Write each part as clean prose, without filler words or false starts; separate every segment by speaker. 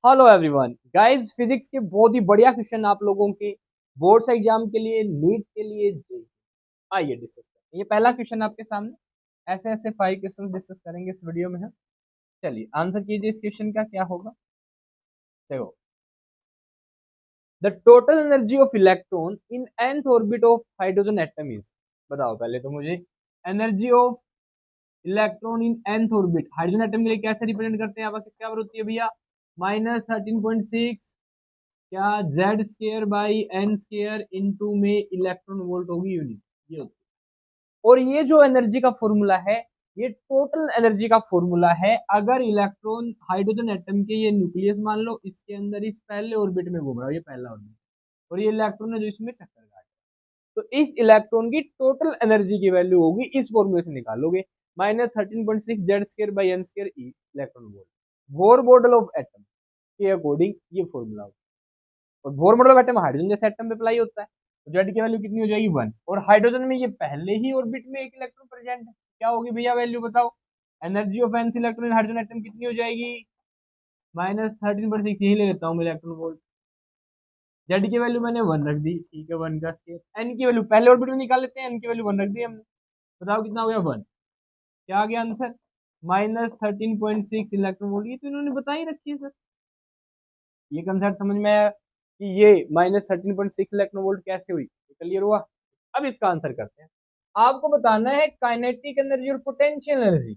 Speaker 1: Hello everyone guys, physics के बहुत ही बढ़िया क्वेश्चन आप लोगों के बोर्ड्स एग्जाम के लिए, नीट के लिए आइए डिस्कस करें। ये पहला क्वेश्चन आपके सामने। ऐसे ऐसे 5 क्वेश्चन डिस्कस करेंगे इस वीडियो में हम। चलिए आंसर कीजिए इस क्वेश्चन का क्या होगा। देखो, the total energy of electron in nth orbit of hydrogen atom is. बताओ पहले तो मुझे, energy of electron in nth orbit hydrogen atom के लिए कैसे रिप्रेजेंट करते हैं। यहाँ पर किसके बराबर होती है भैया? -13.6 क्या Z square by n square into में इलेक्ट्रॉन वोल्ट होगी यूनिट। ये होती है। और ये जो एनर्जी का फॉर्मूला है, ये टोटल एनर्जी का फॉर्मूला है। अगर इलेक्ट्रॉन हाइड्रोजन एटम के ये न्यूक्लियस मान लो, इसके अंदर इस पहले ऑर्बिट में घूम रहा है, ये पहला ऑर्बिट, और ये इलेक्ट्रॉन है जो इसमें टक्कर काट रहा है, तो इस इलेक्ट्रॉन की टोटल एनर्जी की वैल्यू होगी, इस फॉर्मूले से निकालोगे। -13.6 Z square by n square electron volt, Bohr model of atom के अकॉर्डिंग ये फॉर्मूला होगा। और Bohr model of atom hydrogen जैसे एटम पे अप्लाई होता है, तो जेड की वैल्यू कितनी हो जाएगी 1। और हाइड्रोजन में ये पहले ही ऑर्बिट में एक इलेक्ट्रॉन प्रेजेंट है, क्या होगी भैया वैल्यू बताओ। Energy of nth electron in hydrogen atom कितनी हो जाएगी? -13.6, यही ले लेता हूँ मैं इलेक्ट्रॉन वोल्ट। जेड की वैल्यू मैंने 1 रख दी, ठीक है, 1 का स्केयर। एन की वैल्यू पहले ऑर्बिट में निकाल लेते हैं, एन की वैल्यू 1 रख दी हमने। बताओ कितना हो गया 1। क्या आ गया आंसर? -13.6 electron volt. ये तो इन्होंने बता ही रखी है सर। ये कंसेप्ट समझ में आया कि ये -13.6 इलेक्ट्रॉन वोल्ट कैसे हुई, क्लियर हुआ। अब इसका आंसर करते हैं। आपको बताना है काइनेटिक एनर्जी और पोटेंशियल एनर्जी।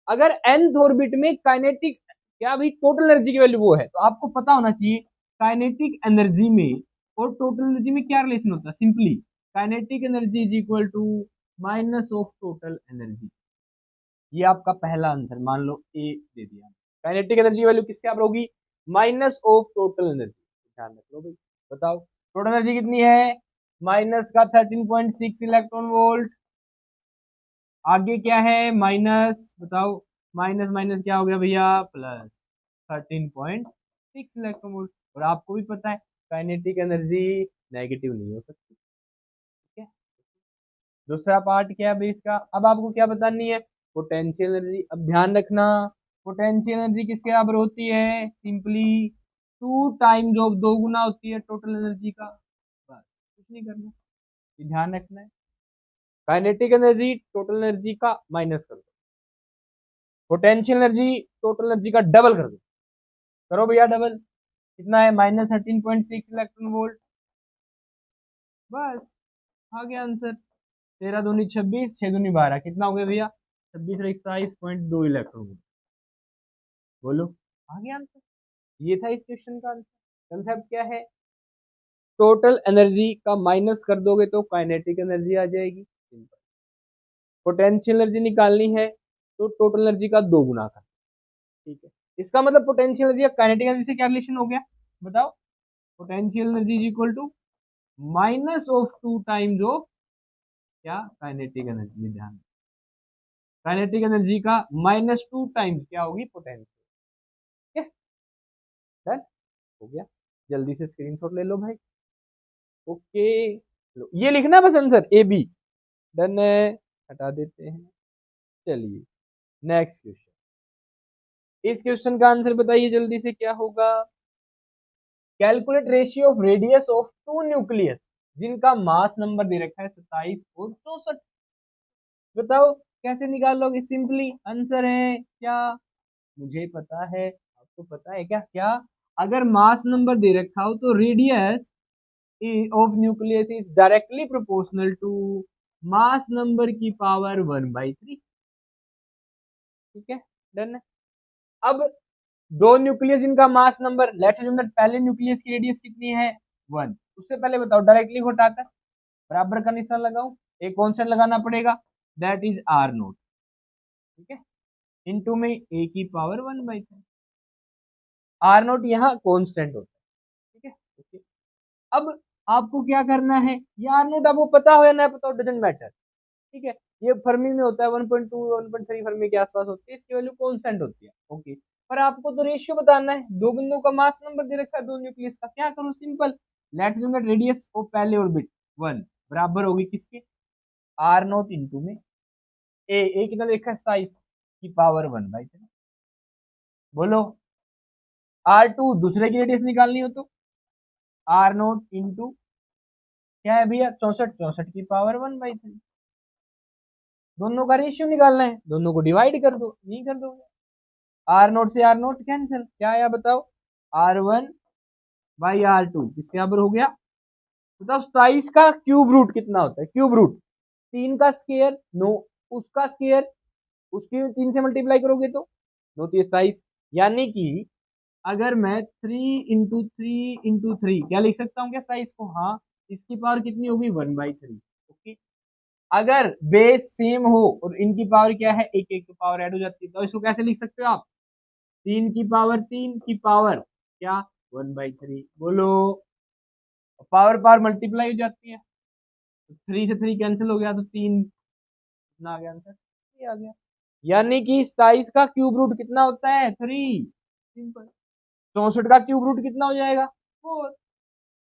Speaker 1: अगर nth ऑर्बिट में काइनेटिक, क्या भाई टोटल एनर्जी की वैल्यू वो है, तो आपको पता होना चाहिए काइनेटिक एनर्जी में और टोटल एनर्जी में क्या रिलेशन होता है। Simply kinetic energy is equal to minus of total energy. ये आपका पहला आंसर, मान लो ए दे दिया। काइनेटिक एनर्जी वैल्यू किसके बराबर होगी? Minus of total energy. ध्यान रख लो भाई। बताओ टोटल एनर्जी कितनी है? माइनस का 13.6 इलेक्ट्रॉन वोल्ट। आगे क्या है? माइनस, बताओ। माइनस माइनस क्या हो गया भैया? Plus 13.6 electron volt. और आपको भी पता है काइनेटिक एनर्जी नेगेटिव नहीं हो सकती। ठीक है। दूसरा पार्ट क्या है भाई इसका? अब आपको क्या बतानी है? Potential energy. अब ध्यान रखना, पोटेंशियल एनर्जी किसके बराबर होती है? सिंपली 2 टाइम्स ऑफ, दो गुना होती है टोटल एनर्जी का। बस कुछ नहीं करना, ये ध्यान रखना है। काइनेटिक एनर्जी टोटल एनर्जी का माइनस कर दो, पोटेंशियल एनर्जी टोटल एनर्जी का डबल कर दो। करो भैया डबल। कितना है? -13.6 इलेक्ट्रॉन वोल्ट। बस आ गया आंसर। 13 दूनी 26, 6 दूनी 12, कितना हो गया भैया? 26 और 27.2 इलेक्ट्रॉन वोल्ट। बोलो, आ गया आंसर। ये था इस क्वेश्चन का आंसर। कंसेप्ट क्या है? टोटल एनर्जी का माइनस कर दोगे तो काइनेटिक एनर्जी आ जाएगी। पोटेंशियल एनर्जी निकालनी है तो टोटल एनर्जी का 2 गुना कर। ठीक है। इसका मतलब पोटेंशियल एनर्जी या काइनेटिक एनर्जी से क्या रिलेशन हो गया? बताओ। Potential energy is equal to minus of 2 times of क्या? Kinetic energy. ध्यान, काइनेटिक एनर्जी का -2 टाइम्स क्या होगी? पोटेंशियल। ठीक है, डन हो गया। जल्दी से स्क्रीनशॉट ले लो भाई। ओके, लो ये लिखना बस आंसर ए बी। डन है, हटा देते हैं। चलिए नेक्स्ट क्वेश्चन। इस क्वेश्चन का आंसर बताइए जल्दी से, क्या होगा? Calculate ratio of radius of 2 nucleus जिनका मास नंबर दे रखा है 27 और 64। बताओ कैसे निकालोगे? सिंपली आंसर है क्या? मुझे पता है, आपको पता है क्या? क्या? अगर मास नंबर दे रखा हो तो radius of nucleus is directly proportional to mass number की पावर 1/3। ठीक है, डन है। अब दो न्यूक्लियस इनका mass number, let's assume that पहले न्यूक्लियस की रेडियस कितनी है? 1। उससे पहले बताओ डायरेक्टली घटाकर बराबर का निशान लगाऊं, एक कांस्टेंट लगाना पड़ेगा, दैट इज R0। ठीक है, इनटू में a की पावर 1/3। R0 यहाँ कांस्टेंट होता है। ठीक है, ओके। अब आपको क्या करना है? ये R0 आपको पता हो या ना पता हो, डजेंट मैटर। ठीक है, ये फर्मी में होता है 1.2 1.3 फर्मी के आसपास होती है, इसकी वैल्यू कांस्टेंट होती है। ओके, पर आपको तो रेशियो बताना है। दो बिंदुओं का मास नंबर दे रखा है, दो न्यूक्लियस का। क्या करूं? Simple, let's assume that radius of पहले ऑर्बिट 1 बराबर होगी किसके? R0 इंटू में ए कितना देखा है? 27 की पावर 1/3। बोलो R2 दूसरे की रेडियस निकालनी हो तो R0 इंटू क्या है भैया 64, 64 की पावर 1/3। दोनों का रेशियो निकालना है, दोनों को डिवाइड कर दो, नहीं कर दोगे। R0 से R0 कैंसिल, क्या आया बताओ, R1/R2 किसके बराबर हो गया बताओ। 27 का क्यूब रूट कितना होता है, क्यूब रूट 3 का स्क्वायर 9, उसका स्क्वायर उसकी 3 से मल्टीप्लाई करोगे तो 9 3 27, यानी कि अगर मैं 3 इंटू 3 क्या लिख सकता हूँ क्या 27 को, हाँ इसकी पावर कितनी होगी 1/3। ओके, अगर बेस सेम हो और इनकी पावर क्या है एक एक पावर ऐड हो जाती है, तो इसको कैसे लिख सकते हो आप, 3 की पावर क्या 1/3, बोलो पावर पावर मल्टीप्लाई हो जाती है, तो 3 से 3 कैंसिल हो गया तो 3, कितना आ गया आंसर, 3 आ गया। यानी कि 27 का क्यूब रूट कितना होता है 3, सिंपल। 64 का क्यूब रूट कितना हो जाएगा 4,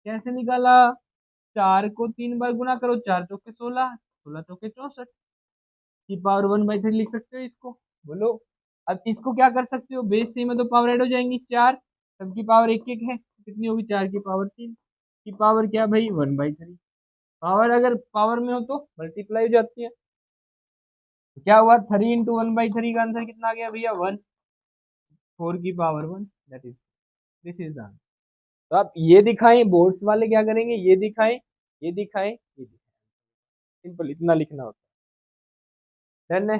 Speaker 1: कैसे निकाला, 4 को 3 बार गुना करो, 4 चौके 16, 16 चौके 64 की पावर 1/3 लिख सकते हो इसको, बोलो। अब इसको क्या कर सकते हो, बेस सेम है तो पावर ऐड हो जाएंगी, 4 सबकी पावर एक एक है, कितनी होगी 4 की पावर 3 की पावर क्या भाई 1/3। पावर अगर पावर में हो तो मल्टीप्लाई हो जाती है, तो क्या हुआ 3 इंटू 1/3 का आंसर कितना आ गया भैया 1, 4 की power 1, that is this is the answer. तो आप ये दिखाएं, बोर्ड्स वाले क्या करेंगे, ये दिखाएं, ये दिखाएं, ये दिखाएं, सिंपल इतना लिखना होता है, डन है,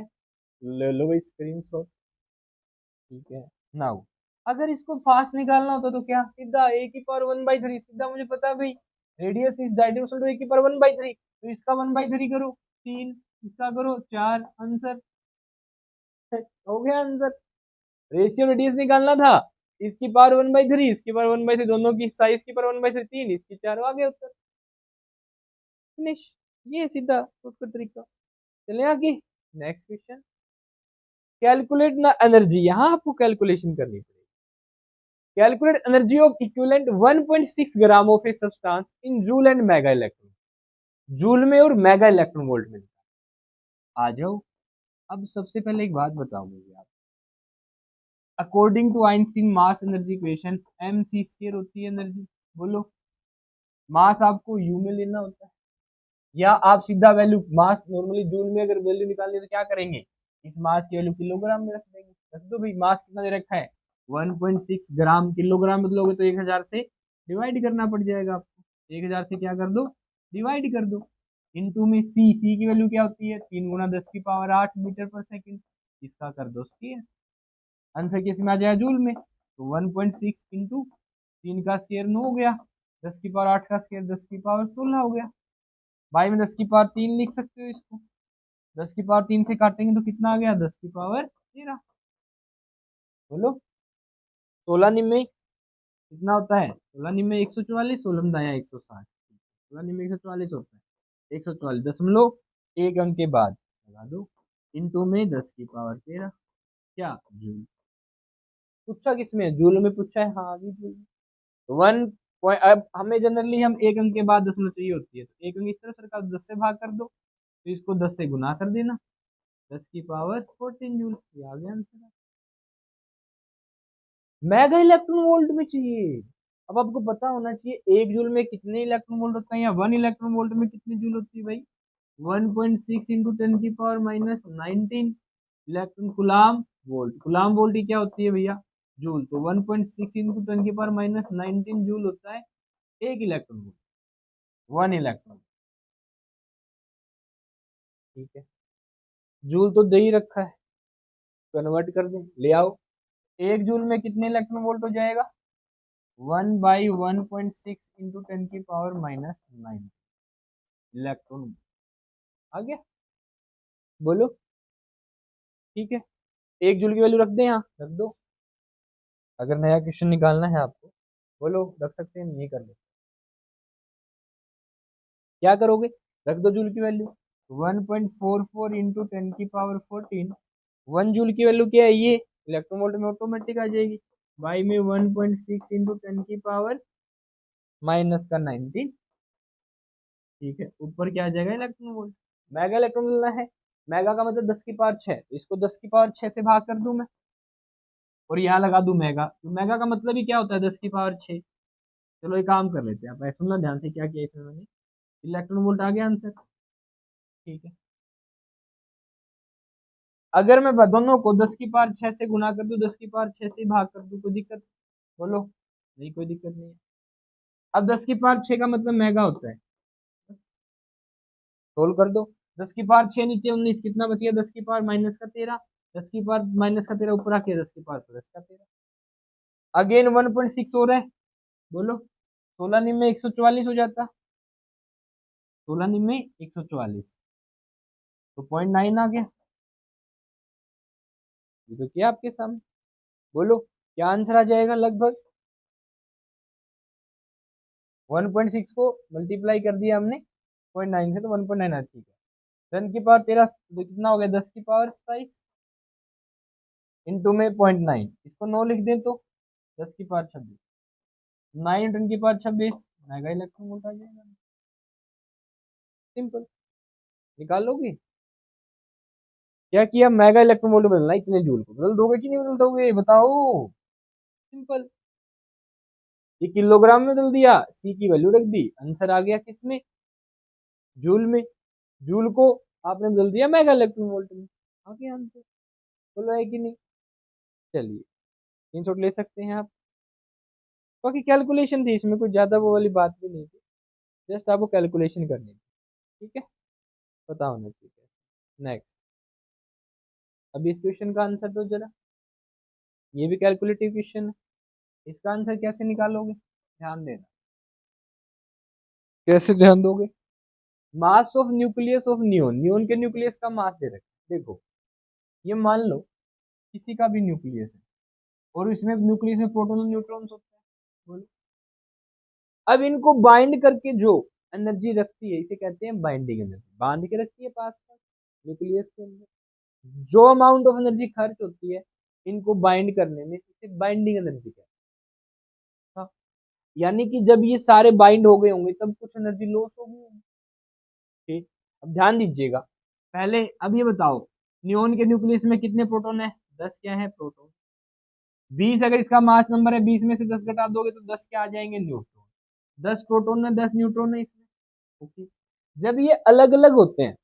Speaker 1: ले लो भाई स्क्रीन शॉट। ठीक है, नाउ अगर इसको फास्ट निकालना होता तो क्या, सीधा ए की पावर 1/3, सीधा मुझे पता है भाई रेडियस इज डायरेक्शनल टू ए की पावर 1/3, तो इसका 1/3 करो 3, इसका करो 4, आंसर हो गया आंसर। रेशियो रेडियस निकालना था, इसकी पावर 1/3, इसकी पावर 1/3, दोनों की साइज की पावर 1/3 3, इसकी 4, आ गया उत्तर, फिनिश। ये सीधा शॉर्टकट तरीका। चले आगे, नेक्स्ट क्वेश्चन, कैलकुलेट ना एनर्जी, यहां आपको कैलकुलेशन करनी पड़ेगी। Calculate energy of equivalent 1.6 gram of a substance in joule and mega electron, joule में और मेगा इलेक्ट्रॉन वोल्ट में। आ जाओ, अब सबसे पहले एक बात बताओ मुझे आप, according to Einstein mass energy equation mc² होती है एनर्जी, बोलो मास आपको यू में लेना होता है, या आप सीधा वैल्यू मास नॉर्मली जूल में अगर वैल्यू निकालनी तो क्या करेंगे, इस मास की वैल्यू किलोग्राम में रख देंगे, रख दो भाई, मास कितना दे रखा है 1.6 ग्राम, किलोग्राम में लोगे तो 1000 से डिवाइड करना पड़ जाएगा आपको, 1000 से क्या कर दो डिवाइड कर दो, इनटू में सी की वैल्यू क्या होती है 3 गुना 10 की पावर 8 मीटर पर सेकंड, इसका कर दो स्क्वायर, आंसर किस में आ जाएगा जूल में, तो 1.6 इंटू 3 का स्क्वायर 9 हो गया, 10 की पावर 8 का स्क्वायर 10 की पावर 16 हो गया, बाई में 10 की पावर 3 लिख सकते हो इसको, 10 की पावर 3 से काटेंगे तो कितना आ गया 10 की पावर 13, बोलो 16 निम्न कितना होता है, 16 निम्न 144, 16 दाया 160, 16 निम्न 144 होता है, 144 एक अंक के बाद लगा दो, इनटू में 10 की पावर 13, क्या जूल, पूछा किसमें जूल में पूछा है, हाँ अभी जूल। वन पॉइंट, अब हमें जनरली हम एक अंक के बाद दशमलव चाहिए होती है, तो एक अंक इस तरह सरकार 10 से भाग कर दो, तो इसको 10 से गुना कर देना, 10 की पावर 14 जूल, ये आ गया आंसर। मेगा इलेक्ट्रॉन वोल्ट में चाहिए, अब आपको पता होना चाहिए एक जूल में कितने इलेक्ट्रॉन वोल्ट होता है, या 1 इलेक्ट्रॉन वोल्ट में कितनी जूल होती है भाई, 1.6 इंटू 10 की पावर -19 इलेक्ट्रॉन कुलाम वोल्ट, कुलाम वोल्ट की क्या होती है भैया जूल, तो 1.6 इंटू 10 की पावर -19 जूल होता है एक इलेक्ट्रॉन वोल्ट, 1 इलेक्ट्रॉन, ठीक है। जूल तो दे ही रखा है, कन्वर्ट कर दें, ले आओ, एक जूल में कितने इलेक्ट्रॉन वोल्ट हो जाएगा 1/1.6 इंटू 10 की पावर -9 इलेक्ट्रॉन, आ गया, बोलो, ठीक है। एक जूल की वैल्यू रख दें, यहाँ रख दो, अगर नया क्वेश्चन निकालना है आपको, बोलो रख सकते हैं, नहीं कर ले, क्या करोगे, रख दो जूल की वैल्यू 1.44 इंटू 10 की पावर 14, 1 जूल की वैल्यू क्या है ये इलेक्ट्रॉन वोल्ट में ऑटोमेटिक आ जाएगी, बाई में 1.6 इंटू 10 की पावर माइनस का 19, ठीक है, ऊपर क्या आ जाएगा इलेक्ट्रॉन वोल्ट, मेगा इलेक्ट्रॉन मिलना है, मेगा का मतलब 10 की पावर 6, तो इसको 10 की पावर 6 से भाग कर दूं मैं, और यहाँ लगा दूं मेगा, तो मेगा का मतलब ही क्या होता है 10⁶। चलो एक काम कर लेते हैं, आप सुनना ध्यान से क्या किया इसमें मैंने, इलेक्ट्रॉन वोल्ट आ गया आंसर। ठीक है, अगर मैं दोनों को 10⁶ से गुना कर दूं, 10⁶ से भाग कर दूं, कोई दिक्कत? बोलो, नहीं कोई दिक्कत नहीं है। अब 10⁶ का मतलब मेगा होता है, सोल्व कर दो। 10⁶ नीचे 19, कितना बच गया 10⁻−13, 10⁻−13 ऊपर आके 10⁻+13। अगेन 1.6 हो रहा है, बोलो 16 निम्न 144 हो जाता, 16 निम्न 144, तो 0.9 आ गया। ये तो क्या आपके सामने, बोलो क्या आंसर आ जाएगा लगभग। 1.6 को मल्टीप्लाई कर दिया हमने 0.9 से, तो 1.9 आ, ठीक है। 10⁻13 तो कितना हो गया 10⁻27 इंटू में 0.9, इसको 9 लिख दें तो 10⁻26, 9 10⁻26 मेगा इलेक्ट्रॉन वोल्ट आ जाएगा। सिंपल, निकाल लोगे। क्या किया, मेगा इलेक्ट्रॉन वोल्ट बदलना, इतने जूल को बदल दोगे कि नहीं बदल दोगे, बताओ। सिंपल, ये किलोग्राम में बदल दिया, सी की वैल्यू रख दी, आंसर आ गया किसमें, जूल में। जूल को आपने बदल दिया मेगा इलेक्ट्रॉन वोल्ट में, आ गया आंसर। बोलो है कि नहीं। चलिए स्क्रीनशॉट ले सकते हैं आप। बाकी कैलकुलेशन थी इसमें, कोई ज्यादा वो वाली बात भी नहीं थी, जस्ट आपको कैलकुलेशन करनी थी। ठीक है, पता होना चाहिए। नेक्स्ट, अभी इस क्वेश्चन का आंसर दो जरा, ये भी कैलकुलेटिव क्वेश्चन है। इसका आंसर कैसे निकालोगे, ध्यान देना, कैसे ध्यान दोगे। Mass of nucleus of neon, neon के न्यूक्लियस का मास दे रखा है। देखो ये मान लो किसी का भी न्यूक्लियस है, और इसमें न्यूक्लियस में प्रोटॉन और न्यूट्रॉन्स होते हैं, बोलो। अब इनको बाइंड करके जो एनर्जी रखती है, इसे कहते हैं बाइंडिंग एनर्जी, बांध के रखती है पास पास न्यूक्लियस के अंदर। जो अमाउंट ऑफ एनर्जी खर्च होती है इनको बाइंड करने में, इसे बाइंडिंग एनर्जी कहते हैं। हाँ, यानी कि जब ये सारे बाइंड हो गए होंगे तब कुछ एनर्जी लॉस हो गई होगी। ठीक, अब ध्यान दीजिएगा, पहले अब ये बताओ नियोन के न्यूक्लियस में कितने प्रोटॉन है, 10 क्या है प्रोटॉन। 20 अगर इसका मास नंबर है, 20 में से 10 घटा दोगे तो 10 क्या आ जाएंगे, न्यूट्रॉन। 10 प्रोटॉन में 10 न्यूट्रॉन है इसमें। ओके, जब ये अलग अलग होते हैं,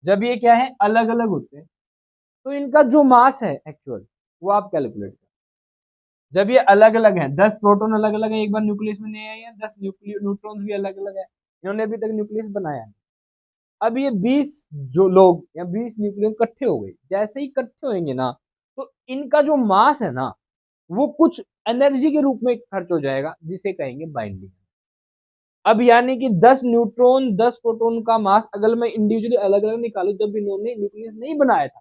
Speaker 1: जब ये क्या है अलग अलग होते हैं, तो इनका जो मास है एक्चुअल, वो आप कैलकुलेट करें। जब ये अलग अलग है, 10 प्रोटॉन अलग अलग है, एक बार न्यूक्लियस में नहीं आए हैं, 10 न्यूट्रॉन भी अलग अलग है, इन्होंने अभी तक न्यूक्लियस बनाया है। अब ये 20 जो लोग या 20 न्यूक्लियन इकट्ठे हो गए, जैसे ही इकट्ठे होंगे ना, तो इनका जो मास है ना, वो कुछ एनर्जी के रूप में खर्च हो जाएगा, जिसे कहेंगे बाइंडिंग। अब यानी कि 10 न्यूट्रॉन 10 प्रोटॉन का मास अगर मैं इंडिविजुअली अलग अलग निकालू, जब इन्होंने न्यूक्लियस नहीं बनाया था,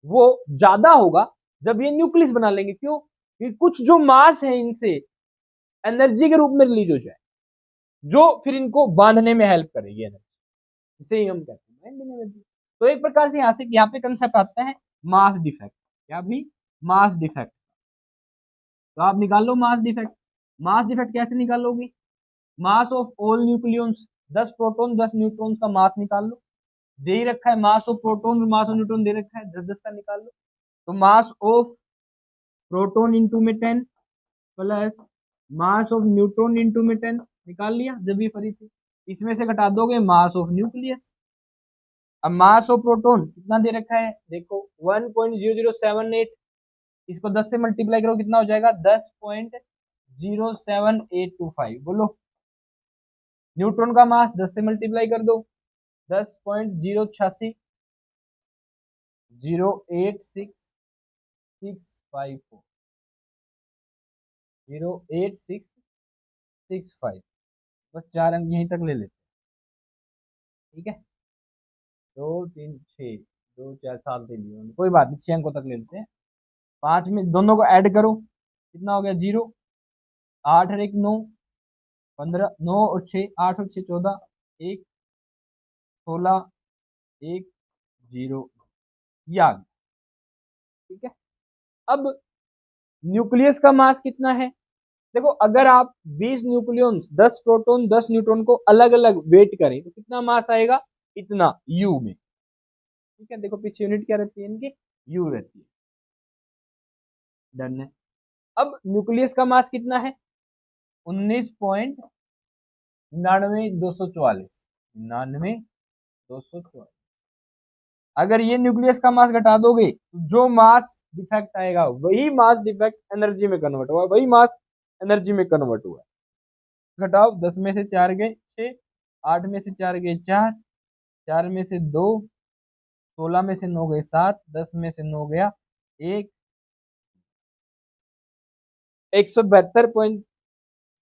Speaker 1: वो ज्यादा होगा जब ये न्यूक्लियस बना लेंगे। क्यों, कि कुछ जो मास है इनसे एनर्जी के रूप में रिलीज हो जाए, जो फिर इनको बांधने में हेल्प करेगी एनर्जी, इसे ही हम कहते हैं बाइंडिंग एनर्जी। तो एक प्रकार से यहाँ पे कंसेप्ट आता है मास डिफेक्ट। क्या भी, मास डिफेक्ट। तो आप निकाल लो मास डिफेक्ट। मास डिफेक्ट कैसे निकालोगे, mass of all nucleons, 10 proton 10 neutron का मास निकाल लो। दे ही रखा है mass of proton mass of neutron दे रखा है, 10 10 का निकाल लो। तो मास ऑफ प्रोटॉन इंटू में 10 plus mass of neutron into में 10 निकाल लिया, जब ये फरी थी। इसमें से घटा दोगे मास ऑफ न्यूक्लियस। अब मास ऑफ प्रोटॉन कितना दे रखा है, देखो 1.0078, इसको 10 से मल्टीप्लाई करो कितना हो जाएगा 10.07825। बोलो न्यूट्रॉन का मास 10 से मल्टीप्लाई कर दो, 10.086 08665 08665, बस 4 अंक यहीं तक ले लेते। ठीक है, 2 3 6 2 4 7 3, कोई बात नहीं 6 अंकों तक ले लेते हैं। 5 में दोनों को ऐड करो, कितना हो गया 0, 8 और 1 9, 15 9 और 6 8 और 6 14, 1 16 1 0, ये आ गया। ठीक है, अब न्यूक्लियस का मास कितना है, देखो अगर आप 20 न्यूक्लियन 10 प्रोटॉन 10 न्यूट्रॉन को अलग अलग वेट करें तो कितना मास आएगा, इतना यू में। ठीक है, देखो पीछे यूनिट क्या रहती है इनकी, यू रहती है। डन है। अब न्यूक्लियस का मास कितना है? 19.99244, 99,244। अगर ये न्यूक्लियस का मास घटा दोगे तो जो मास डिफेक्ट आएगा वही मास डिफेक्ट एनर्जी में कन्वर्ट हुआ, वही मास एनर्जी में कन्वर्ट हुआ। घटाओ, 10 में से 4 गए 6, 8 में से 4 गए 4, 4 में से 2, 16 में से 9 गए 7, 10 में से 9 गया 1, 172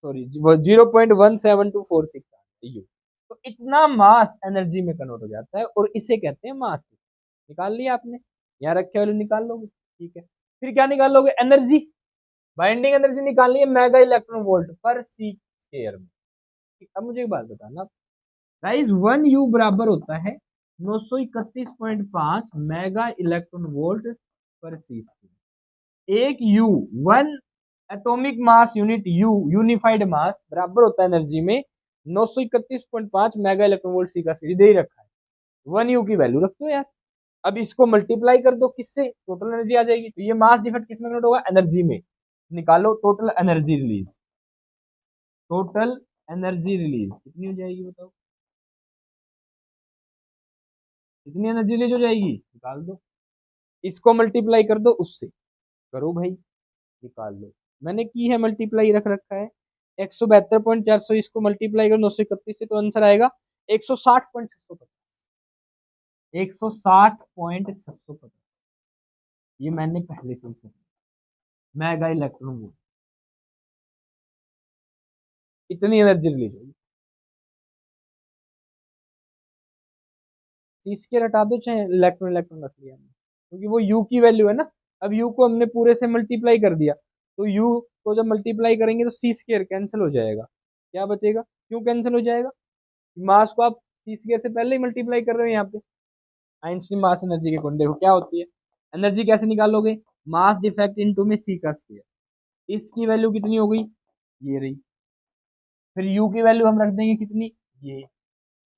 Speaker 1: सॉरी 0.17246 यू। तो इतना मास एनर्जी में कन्वर्ट हो जाता है और इसे कहते हैं मास। निकाल लिया आपने, यहाँ रखे वाले निकाल लोगे, ठीक है। फिर क्या निकाल लोगे? एनर्जी, बाइंडिंग एनर्जी निकालनी है mega electron volt per C square में। अब मुझे एक बात बताना गाइस, 1 यू बराबर होता है 931.5 mega electron volt per C square. एक U, 1 atomic mass unit U, unified mass बराबर होता है एनर्जी में 931.5 मेगा इलेक्ट्रॉन वोल्ट सी का सीरीज दे ही रखा है। 1 यू की वैल्यू रख दो यार। अब इसको मल्टीप्लाई कर दो किससे? टोटल एनर्जी आ जाएगी। तो ये मास डिफेक्ट किसमें कन्वर्ट होगा? एनर्जी में। निकालो total energy release. Total energy release कितनी हो जाएगी बताओ? कितनी एनर्जी रिलीज हो जाएगी? निकाल दो। इसको मल्टीप्लाई कर दो उससे, करो भाई, निकाल लो। मैंने की है मल्टीप्लाई, रख रखा है 172.400, इसको मल्टीप्लाई करो 931 से तो आंसर आएगा 160.650। 160.650 ये मैंने पहले से ही मेगा इलेक्ट्रॉन वोल्ट, इतनी एनर्जी रिलीज होगी। इसके हटा दो, चाहे इलेक्ट्रॉन इलेक्ट्रॉन रख लिया हमने, क्योंकि वो यू की वैल्यू है ना। अब यू को हमने पूरे से मल्टीप्लाई कर दिया, तो यू को जब मल्टीप्लाई करेंगे तो सी स्क्वायर कैंसिल हो जाएगा। क्या बचेगा? क्यों कैंसिल हो जाएगा? मास को आप सी स्क्वायर से पहले ही मल्टीप्लाई कर रहे हो यहाँ पे। आइंस्टीन मास एनर्जी के गुण देखो क्या होती है। एनर्जी कैसे निकालोगे? मास डिफेक्ट इनटू में सी का स्क्वायर। इसकी वैल्यू कितनी हो गई? ये रही। फिर यू की वैल्यू हम रख देंगे कितनी? ये।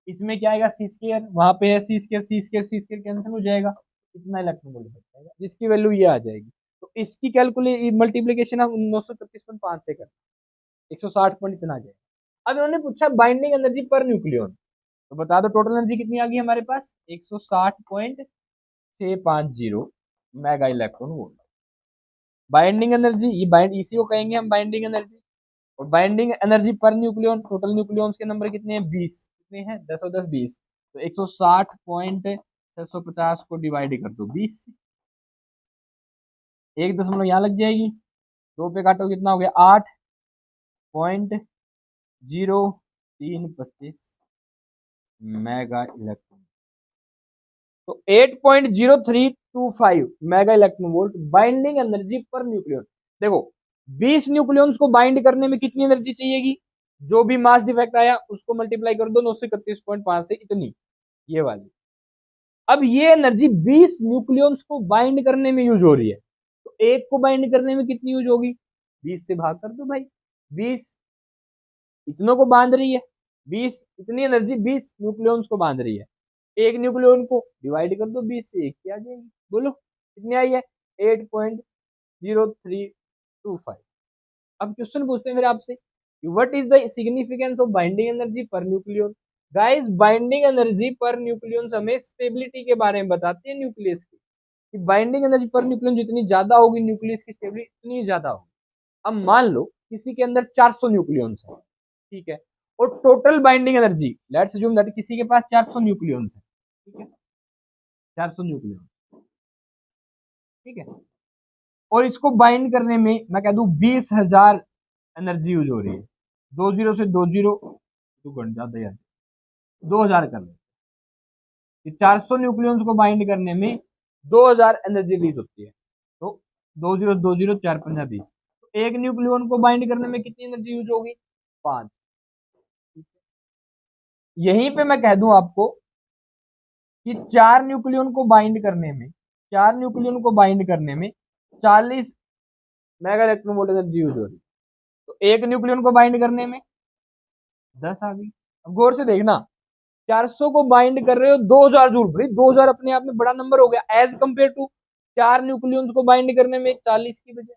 Speaker 1: इसमें क्या आएगा? सी स्क्वायर, वहां पे है सी स्क्वायर, सी स्क्वायर सी स्क्वायर कैंसिल हो जाएगा, इतना इलेक्ट्रॉन वोल्ट बच जाएगा, जिसकी वैल्यू ये आ जाएगी। तो इसकी कैलकुलेट मल्टीप्लीकेशन हम 931.5 से कर 160 पॉइंट इतना आ जाएगा। अब इन्होंने पूछा बाइंडिंग एनर्जी पर न्यूक्लियन, तो बता दो टोटल एनर्जी कितनी आ गई हमारे पास? 160.650 mega electron volt. Binding energy, ये बाइंड इसी को कहेंगे हम बाइंडिंग एनर्जी। और binding energy per nucleon, total nucleons के नंबर कितने हैं? 20। कितने हैं? 10 और 10 20। तो 160.650 को डिवाइड कर दो 20 से, 1 दशमलव यहाँ लग जाएगी, 2 पे काटो कितना हो गया? 8.0325 मेगा इलेक्ट्रॉन। तो 8.0325 mega electron volt binding energy per nucleon. देखो 20 न्यूक्लियंस को बाइंड करने में कितनी एनर्जी चाहिएगी? जो भी मास डिफेक्ट आया उसको मल्टीप्लाई कर दो 931.5 से, इतनी, ये वाली। अब ये एनर्जी 20 न्यूक्लियंस को बाइंड करने में यूज हो रही है, तो एक को बाइंड करने में कितनी यूज होगी? 20 से भाग कर दो भाई, 20 इतनों को बांध रही है, 20 इतनी एनर्जी 20 न्यूक्लियंस को बांध रही है। एक न्यूक्लियन को डिवाइड कर दो 20 से, एक क्या आ जाएगी? बोलो कितनी आई है? 8.0325। अब क्वेश्चन पूछते हैं फिर आपसे, what is the significance of binding energy per nucleon? Guys binding energy per nucleon हमें स्टेबिलिटी के बारे में बताती है न्यूक्लियस की, कि बाइंडिंग एनर्जी पर न्यूक्लियन जितनी ज्यादा होगी न्यूक्लियस की स्टेबिलिटी उतनी ज्यादा होगी। अब मान लो किसी के अंदर 400 न्यूक्लियंस है, ठीक है, और total binding energy, let's assume that किसी के पास 400 न्यूक्लियंस है, ठीक है, 400 न्यूक्लियन, ठीक है, और इसको बाइंड करने में मैं कह दूं 20,000 एनर्जी यूज हो रही है। 20 से 20 तो घंटा ज्यादा यार, 2000 कर ले। 400 न्यूक्लियंस को बाइंड करने में 2000 एनर्जी रिलीज होती है। तो 20 4 5 20, तो एक न्यूक्लियन को बाइंड करने में कितनी एनर्जी यूज होगी? 5। यहीं पे मैं कह दूं आपको कि 4 न्यूक्लियन को बाइंड करने में, 4 न्यूक्लियन को बाइंड करने में 40 mega electron volt energy use हो रही है। तो एक न्यूक्लियन को बाइंड करने में 10 आ गई। अब गौर से देखना, 400 को बाइंड कर रहे हो 2000 जूल, भाई 2000 अपने आप में बड़ा नंबर हो गया एज कंपेयर टू 4 न्यूक्लियंस को बाइंड करने में 40 की बजाय।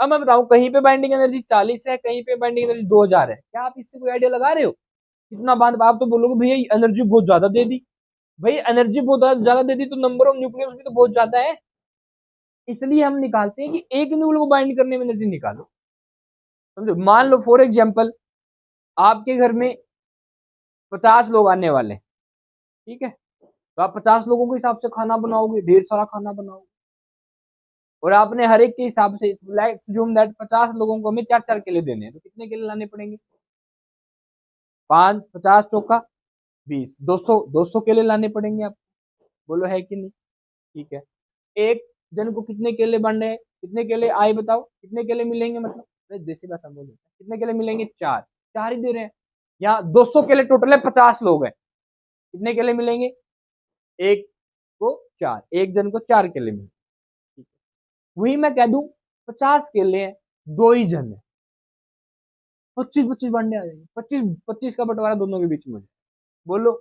Speaker 1: अब मैं बताऊं, कहीं पे बाइंडिंग एनर्जी 40 है, कहीं पे बाइंडिंग एनर्जी 2000 है, क्या आप इससे कोई आइडिया लगा रहे हो कितना बांध? आप तो बोलोगे भैया एनर्जी बहुत ज्यादा दे दी। भाई एनर्जी बहुत ज्यादा दे दी तो नंबर ऑफ न्यूक्लियस भी तो बहुत ज्यादा है, इसलिए हम निकालते हैं कि एक न्यूक्लियो को बाइंड करने में एनर्जी निकालो। समझो, मान लो फॉर एग्जाम्पल आपके घर में 50 लोग आने वाले हैं, ठीक है, तो आप 50 लोगों के हिसाब से खाना बनाओगे, ढेर सारा खाना बनाओगे, और आपने हर एक के हिसाब से, लेट्स अज्यूम दैट 50 लोगों को हमें 4-4 केले देने हैं, तो कितने केले लाने पड़ेंगे? 5, 50 चौका 20, 200, 200 केले लाने पड़ेंगे आप। बोलो है कि नहीं? ठीक है, एक जन को कितने केले बन रहे हैं, कितने केले आए बताओ, कितने केले मिलेंगे? मतलब देसी भाषा बोल, कितने केले मिलेंगे? 4, 4 ही दे रहे हैं। यहाँ 200 केले टोटल है, 50 लोग हैं, कितने केले मिलेंगे? एक को 4, एक जन को 4 केले मिलेंगे। वही मैं कह दूं 50 केले हैं, 2 ही जन है, 25-25 बांटने आ जाएंगे, 25-25 का बंटवारा दोनों के बीच में। बोलो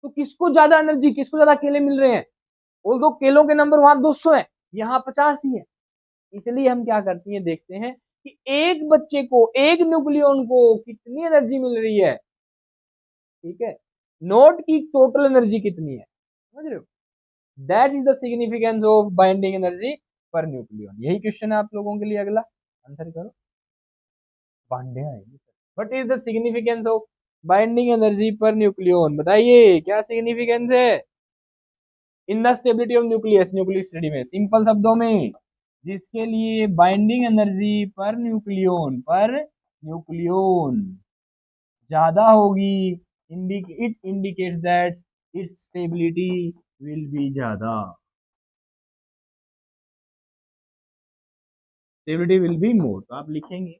Speaker 1: तो किसको ज्यादा एनर्जी, किसको ज्यादा केले मिल रहे हैं? और दो केलों के नंबर वहां 200 है, यहाँ 50 ही है। इसलिए हम क्या करते हैं, देखते हैं कि एक बच्चे को, एक न्यूक्लियन को कितनी एनर्जी मिल रही है, ठीक है, नोट की टोटल एनर्जी कितनी है, समझ रहे हो? That is the significance of binding energy per nucleon. यही क्वेश्चन है आप लोगों के लिए, अगला आंसर करो। पांडे आएगी। What is the significance of binding energy per nucleon, बताइए क्या सिग्निफिकेंस है in the stability of nucleus, nucleus study में, सिंपल शब्दों में, जिसके लिए बाइंडिंग एनर्जी पर न्यूक्लियन ज्यादा होगी, it indicates that its stability will be ज्यादा, स्टेबिलिटी विल बी मोर। तो आप लिखेंगे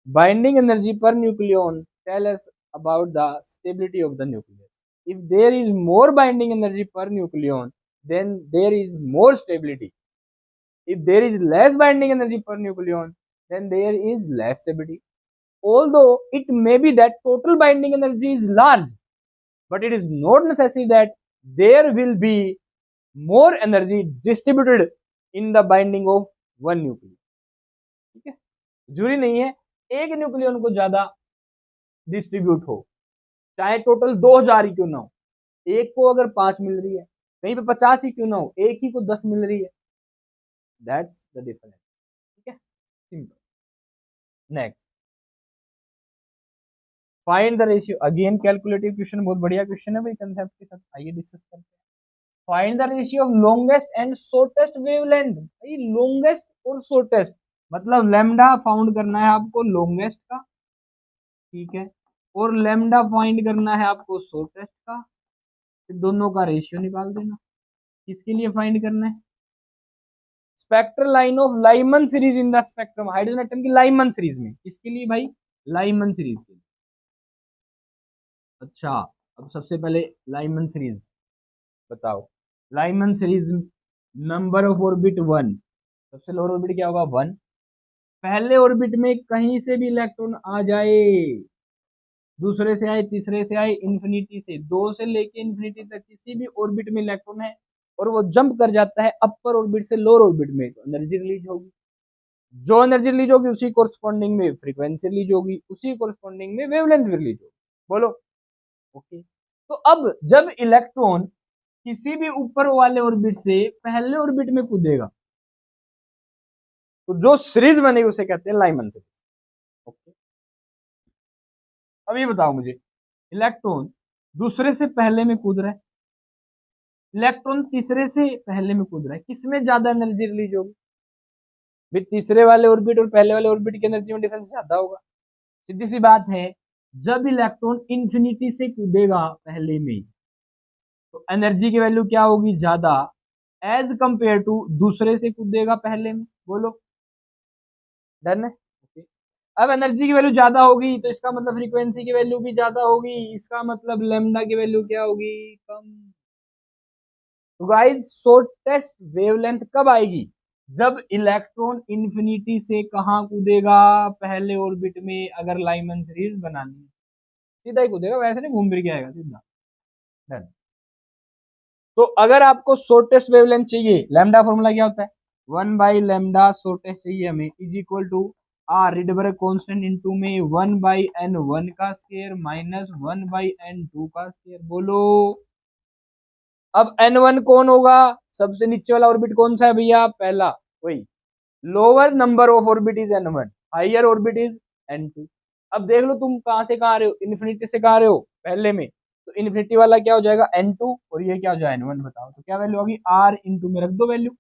Speaker 1: binding energy per nucleon tell us about the stability of the nucleus. If there is more binding energy per nucleon, then there is more stability. If there is less binding energy per nucleon, then there is less stability. Although it may be that total binding energy is large, but it is not necessary that there will be more energy distributed in the binding of one nucleon. ठीक है, जरूरी नहीं है एक nucleon को ज्यादा distribute हो, चाहे टोटल 2000 ही क्यों ना हो, एक को अगर 5 मिल रही है, कहीं पे 50 ही क्यों ना हो, एक ही को 10 मिल रही है, दैट्स द डिफरेंस। ठीक है, simple. Next, find the ratio, again calculative question, बहुत बढ़िया क्वेश्चन है भाई, कंसेप्ट के साथ आइए डिस्कस करते हैं। Find the ratio of longest and shortest wavelength. भाई लॉन्गेस्ट और शॉर्टेस्ट मतलब लैम्डा फाउंड करना है आपको लॉन्गेस्ट का, ठीक है, और लैम्डा फाइंड करना है आपको शॉर्टेस्ट का, फिर दोनों का रेशियो निकाल देना। किसके लिए फाइंड करना है? Spectral line of Lyman series in the spectrum, hydrogen atom की लाइमन सीरीज में। किसके लिए भाई? लाइमन सीरीज के लिए। अच्छा, अब सबसे पहले लाइमन सीरीज बताओ। Lyman series number of orbit 1, सबसे लोअर ऑर्बिट क्या होगा? 1। पहले ऑर्बिट में कहीं से भी इलेक्ट्रॉन आ जाए, दूसरे से आए, तीसरे से आए, इंफिनिटी से, 2 से लेके इंफिनिटी तक किसी भी ऑर्बिट में इलेक्ट्रॉन है और वो जंप कर जाता है अपर ऑर्बिट से लोअर ऑर्बिट में, तो एनर्जी रिलीज होगी। जो एनर्जी रिलीज होगी उसी कोरस्पॉन्डिंग में फ्रीक्वेंसी रिलीज होगी, उसी कोरस्पॉन्डिंग में वेवलेंथ रिलीज होगी। बोलो ओके। तो अब जब इलेक्ट्रॉन किसी भी ऊपर वाले ऑर्बिट से पहले ऑर्बिट में कूदेगा, तो जो सीरीज बनेगी उसे कहते हैं लाइमन सीरीज। ओके, अब ये बताओ मुझे, इलेक्ट्रॉन दूसरे से पहले में कूद रहा है, इलेक्ट्रॉन तीसरे से पहले में कूद रहा है, किसमें ज्यादा एनर्जी रिलीज होगी? भी तीसरे वाले ऑर्बिट और पहले वाले ऑर्बिट की एनर्जी में डिफरेंस ज्यादा होगा। सीधी सी बात है, जब इलेक्ट्रॉन इंफिनिटी से कूदेगा पहले में, तो एनर्जी की वैल्यू क्या होगी? ज्यादा, एज कंपेयर टू दूसरे से कूदेगा पहले में। बोलो डन है? ओके, अब एनर्जी की वैल्यू ज्यादा होगी तो इसका मतलब फ्रीक्वेंसी की वैल्यू भी ज्यादा होगी, इसका मतलब लैम्डा की वैल्यू क्या होगी? कम। तो गाइस शॉर्टेस्ट वेवलेंथ कब आएगी? जब इलेक्ट्रॉन इंफिनिटी से कहां कूदेगा? पहले ऑर्बिट में, अगर लाइमन सीरीज बनानी है सीधा ही कूदेगा, वैसे नहीं घूम फिर के आएगा सीधा। डन। तो अगर आपको शॉर्टेस्ट वेवलेंथ चाहिए, लैम्डा फॉर्मूला क्या होता है? 1 बाई लेमडा शॉर्टेस्ट चाहिए हमें is equal to R Rydberg constant into में 1 बाई एन वन का square minus 1 by n two का स्क्वायर। बोलो अब n1 कौन होगा, सबसे नीचे वाला ऑर्बिट कौन सा है भैया, पहला वही। Lower number of orbit is n1, higher orbit is n2। अब देख लो तुम कहां से कहां आ रहे हो, इन्फिनिटी से कहां आ रहे हो पहले में, तो इन्फिनिटी वाला क्या हो जाएगा n2 और ये क्या हो जाएगा n1। बताओ तो क्या वैल्यू होगी, r इंटू में रख दो वैल्यू,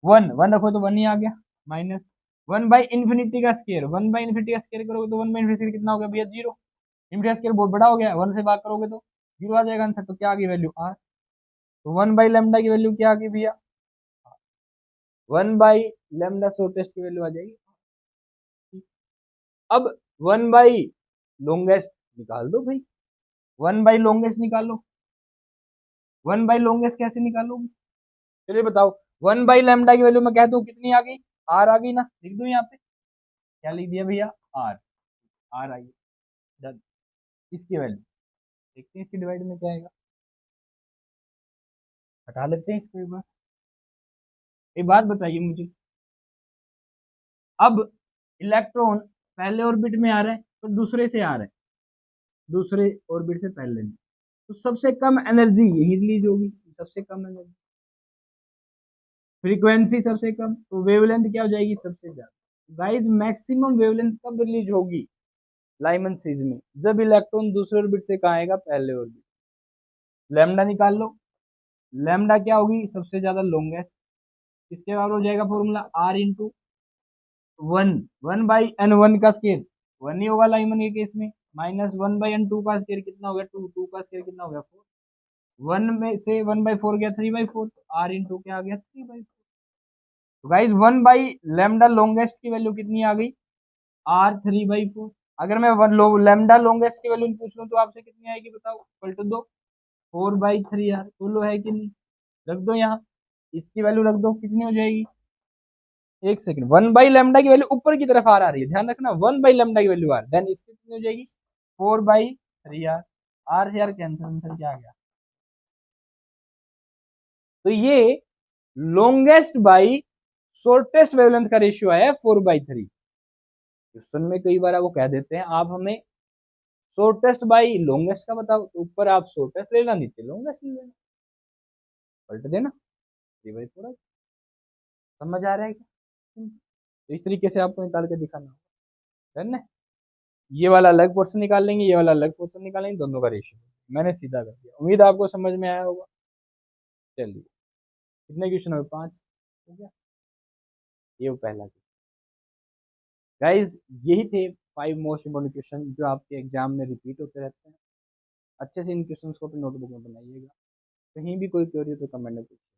Speaker 1: वन वन रखो तो वन ही आ गया, माइनस 1 बाई इन्फिनिटी का स्केयर, 1 बाई इन्फिनिटी का स्केयर करोगे तो 1 बाई इन्फिनिटी कितना हो गया भैया, जीरो। इन्फिनिटी का स्केयर बहुत बड़ा हो गया, 1 से भाग करोगे तो जीरो आ जाएगा आंसर। तो क्या आ गई वैल्यू r, तो 1 बाई लेमडा की वैल्यू क्या आ गई भैया, 1 बाई लेमडा शॉर्टेस्ट की वैल्यू आ जाएगी। अब 1 बाई लॉन्गेस्ट निकाल दो भाई, 1 बाई लॉन्गेस्ट निकालो, 1 बाई लॉन्गेस्ट कैसे निकालोगे, चलिए बताओ। 1 बाई लेमडा की वैल्यू मैं कहता हूँ कितनी आ गई, आर आ गई ना, लिख दो यहाँ पे, क्या लिख दिया भैया, आर, आर आई, डन। इसकी वैल्यू देखते हैं इसकी डिवाइड में क्या आएगा, हटा लेते हैं इसको एक बार। एक बात बताइए मुझे, अब इलेक्ट्रॉन पहले ऑर्बिट में आ रहा है तो दूसरे से आ रहा है, दूसरे ऑर्बिट से पहले में, तो सबसे कम एनर्जी यही रिलीज होगी, सबसे कम एनर्जी, फ्रीक्वेंसी सबसे कम, तो वेवलेंथ क्या हो जाएगी, सबसे ज्यादा। गाइस मैक्सिमम वेवलेंथ कब रिलीज होगी लाइमन सीरीज में, जब इलेक्ट्रॉन दूसरे ऑर्बिट से कहाँ आएगा, पहले ऑर्बिट। लैम्डा निकाल लो, लैम्डा क्या होगी, सबसे ज्यादा लॉन्गेस्ट, इसके बाद हो जाएगा formula R into one, 1 by n one का स्केयर वन ही होगा लाइमन के केस में, माइनस 1 बाई एन टू का स्केयर कितना हो गया, टू, टू का स्केयर कितना हो गया, फोर, वन में से 1 बाई फोर गया 3/4, तो आर इंटू क्या आ गया, 3/4। तो guys 1 by lambda longest key value कितनी आ गई, आर 3/4। अगर मैं लेमडा लॉन्गेस्ट की वैल्यू पूछ लूँ तो आपसे कितनी आएगी बताओ, पलट दो, 4/3 यार, बोलो है कि नहीं, रख दो यहाँ, इसकी वैल्यू रख दो, कितनी हो जाएगी, एक सेकंड, 1 बाई लेमडा की वैल्यू ऊपर की तरफ आ रही है, ध्यान रखना, 1 बाई लेमडा की वैल्यू आर, देन इसकी कितनी हो जाएगी, 4/3 आर, आर से यार कैंसिल, आंसर क्या आ गया। तो ये लॉन्गेस्ट बाई शॉर्टेस्ट वेवलेंथ का रेशियो आया है 4/3। क्वेश्चन में कई बार वो कह देते हैं आप हमें शॉर्टेस्ट बाई लॉन्गेस्ट का बताओ, तो ऊपर आप शॉर्टेस्ट लेना, नीचे लॉन्गेस्ट ले लेना, पलट देना, ये भाई थोड़ा समझ आ रहा है क्या, तो इस तरीके से आपको निकाल के दिखाना होगा, डन है। ये वाला अलग पोर्शन निकाल लेंगे, ये वाला अलग पोर्शन निकालेंगे, दोनों का रेशियो मैंने सीधा कर दिया, उम्मीद आपको समझ में आया होगा। चलिए कितने क्वेश्चन हो गए, 5 हो गया, ये वो पहला। गाइज यही थे 5 मोस्ट इंपोर्टेंट क्वेश्चन जो आपके एग्जाम में रिपीट होते रहते हैं। अच्छे से इन क्वेश्चंस को अपनी नोटबुक में बनाइएगा, कहीं भी कोई क्वेरी हो तो कमेंट में पूछिए।